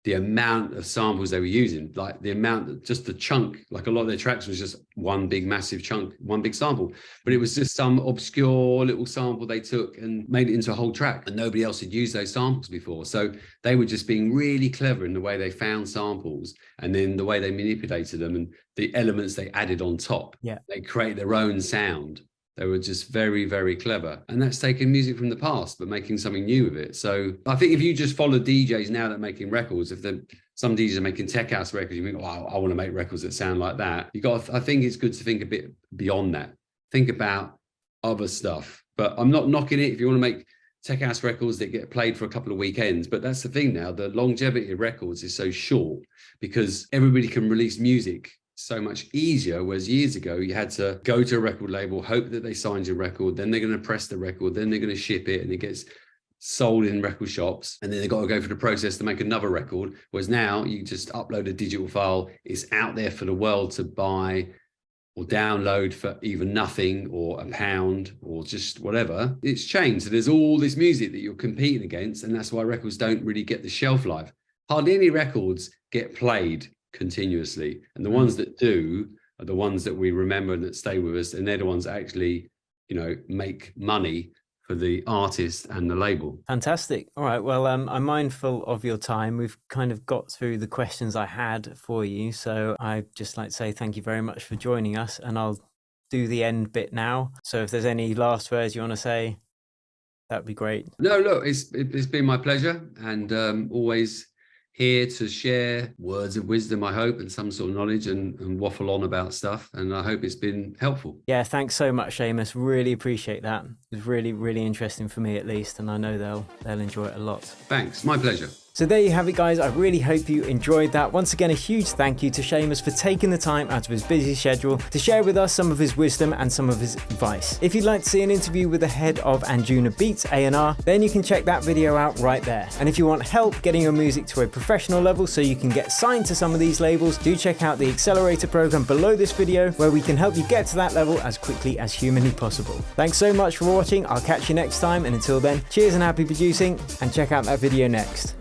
B: the amount of samples they were using, like the amount, just the chunk, like a lot of their tracks was just one big massive chunk, one big sample, but it was just some obscure little sample they took and made it into a whole track, and nobody else had used those samples before. So they were just being really clever in the way they found samples, and then the way they manipulated them and the elements they added on top.
A: Yeah.
B: They create their own sound. They were just very, very clever. And that's taking music from the past, but making something new with it. So I think if you just follow DJs now that are making records, if some DJs are making tech house records, you think, oh, I want to make records that sound like that. I think it's good to think a bit beyond that. Think about other stuff. But I'm not knocking it if you want to make tech house records that get played for a couple of weekends. But that's the thing now, the longevity of records is so short because everybody can release music so much easier, whereas years ago you had to go to a record label, hope that they signed your record, then they're going to press the record, then they're going to ship it, and it gets sold in record shops, and then they've got to go through the process to make another record. Whereas now you just upload a digital file, it's out there for the world to buy or download for even nothing or £1 or just whatever. It's changed. So there's all this music that you're competing against, and that's why records don't really get the shelf life. Hardly any records get played continuously, and the ones that do are the ones that we remember and that stay with us, and they're the ones that actually, you know, make money for the artist and the label.
A: Fantastic. All right, well, I'm mindful of your time. We've kind of got through the questions I had for you, so I'd just like to say thank you very much for joining us, and I'll do the end bit now. So if there's any last words you want to say, that'd be great.
B: No, look, it's been my pleasure, and always here to share words of wisdom, I hope, and some sort of knowledge and waffle on about stuff. And I hope it's been helpful.
A: Yeah, thanks so much, Seamus. Really appreciate that. It was really, really interesting for me at least, and I know they'll enjoy it a lot.
B: Thanks, my pleasure.
A: So there you have it, guys. I really hope you enjoyed that. Once again, a huge thank you to Seamus for taking the time out of his busy schedule to share with us some of his wisdom and some of his advice. If you'd like to see an interview with the head of Anjuna Beats A&R, then you can check that video out right there. And if you want help getting your music to a professional level so you can get signed to some of these labels, do check out the accelerator program below this video where we can help you get to that level as quickly as humanly possible. Thanks so much for watching. I'll catch you next time, and until then, cheers and happy producing, and check out that video next.